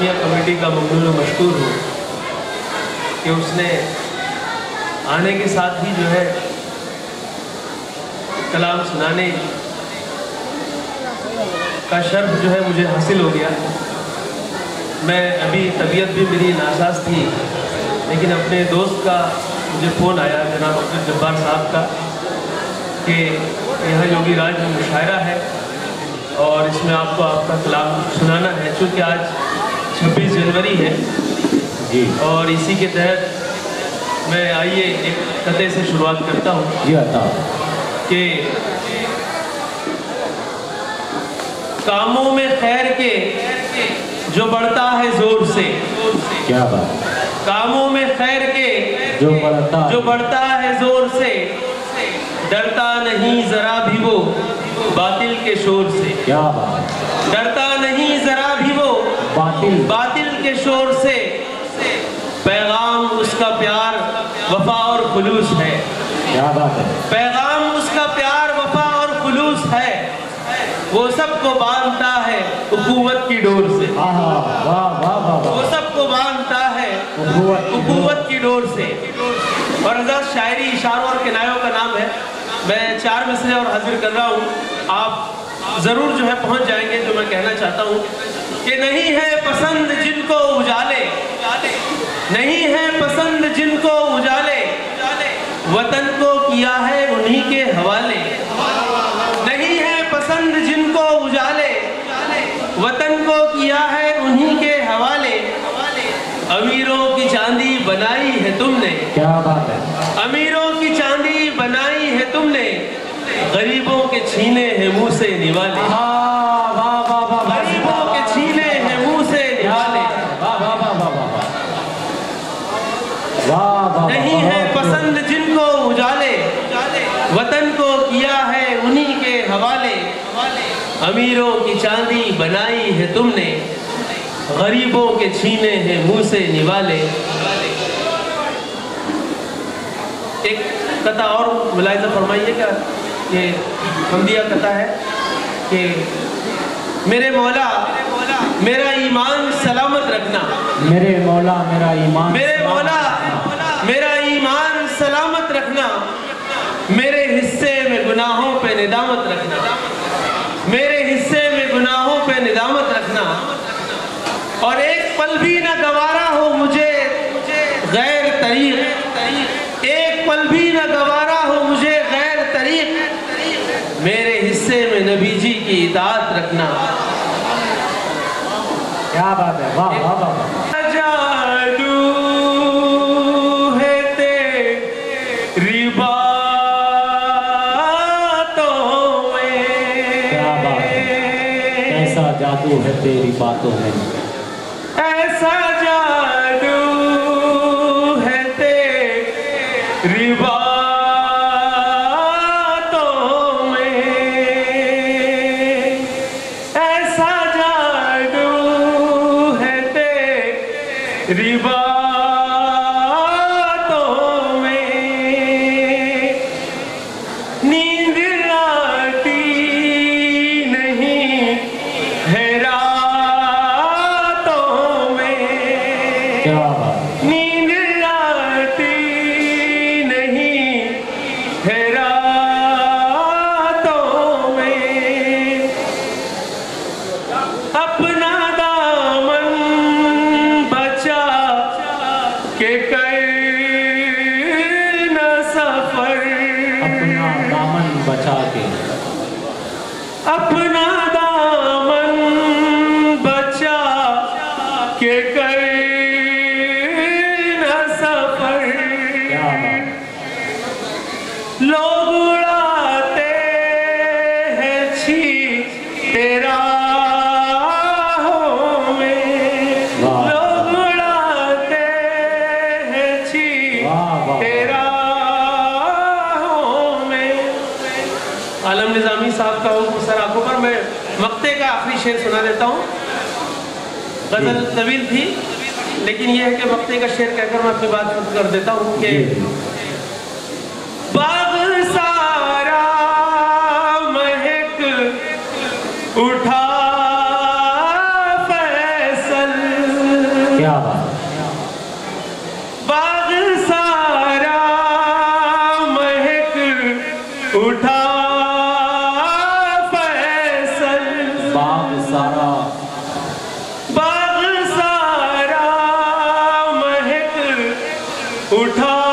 Jamia committee का ममनून मशकूर हूँ कि उसने आने के साथ ही जो है कलाम सुनाने का शर्फ जो है मुझे हासिल हो गया। मैं अभी तबीयत भी मेरी नासाज थी, लेकिन अपने दोस्त का मुझे फ़ोन आया जनाब अब्दुल जब्बार साहब का कि यहाँ योगी राज में मुशायरा है और इसमें आपको आपका कलाम सुनाना है। चूँकि आज 26 जनवरी है जी, और इसी के तहत मैं आइए एक कते से शुरुआत करता हूँ जी अता कि कामों में खैर के जो बढ़ता है जोर से, क्या बात, कामों में खैर के जो बढ़ता है जोर से, डरता नहीं जरा भी वो बातिल के शोर से, क्या बात, डरता नहीं जरा भी वो बातिल के शोर से, पैगाम उसका प्यार वफा और खुलूस है, क्या बात है, पैगाम उसका प्यार वफा और खुलूस है, वो सबको बांधता है उखुवत की डोर से, वाह वाह वाह वाह, वो सबको बांधता है उखुवत की डोर से। और हज़रत शायरी इशारों और किनायों का नाम है। मैं 4 मिसरे और हाजिर कर रहा हूँ, आप ज़रूर जो है पहुँच जाएंगे। जो मैं कहना चाहता हूँ कि नहीं है पसंद जिनको उजाले, नहीं है पसंद जिनको उजाले, वतन को किया है उन्हीं के हवाले, नहीं है पसंद जिनको उजाले, वतन को किया है उन्हीं के हवाले, अमीरों की चांदी बनाई है तुमने, क्या बात है, अमीरों की चांदी बनाई है तुमने, गरीबों के छीने हैं मुंह से निवाले, गरीबों के छीने हैं मुंह से निवाले, नहीं है पसंद जिनको उजाले, वतन को किया है उन्हीं के हवाले, अमीरों की चांदी बनाई है तुमने, गरीबों के छीने हैं मुंह से निवाले। एक कथा और मुलाहिज़ा फरमाइएगा, ये हमदिया कथा है कि मेरे मौला मेरा ईमान सलामत रखना, मेरे मौला मेरा ईमान, मेरे मौला मेरा ईमान सलामत रखना, मेरे हिस्से में गुनाहों पे निदामत रखना, मेरे हिस्से में गुनाहों पे निदामत रखना, और एक पल भी न गवारा हो मुझे गैर तरीक़, एक पल भी न गवारा हो मुझे गैर तरीक़, मेरे हिस्से में नबी जी की इताअत रखना। क्या बात है, वाह वाह वाह, जादू है तेरी बातों में, क्या बात है, कैसा जादू है तेरी बातों में, ऐसा जादू है तेरी बातों में, ऐसा जादू है तेरी बातों में, नींद आती नहीं है रातों में, क्या बात, नींद आती नहीं है रातों में, अपना दामन बचा के करना सफर, अपना दामन बचा के, अपना दामन बचा के करना सफर, क्या बात, लोग उड़ाते हैं छी तेरा में, वाह। लोग उड़ाते हैं छी वाह, वाह। तेरा में। आलम निज़ामी साहब का हुक्म सर आंखों पर। मैं मक्ते का आखिरी शेर सुना देता हूँ। गज़ल तवील थी, लेकिन यह है कि मक्ते का शेर कहकर मैं अपनी बात खत्म कर देता हूँ कि बाग सारा महक उठा फैसल, باغ سارا مہک اٹھا فیصل، باغ سارا باغ سارا مہک اٹھا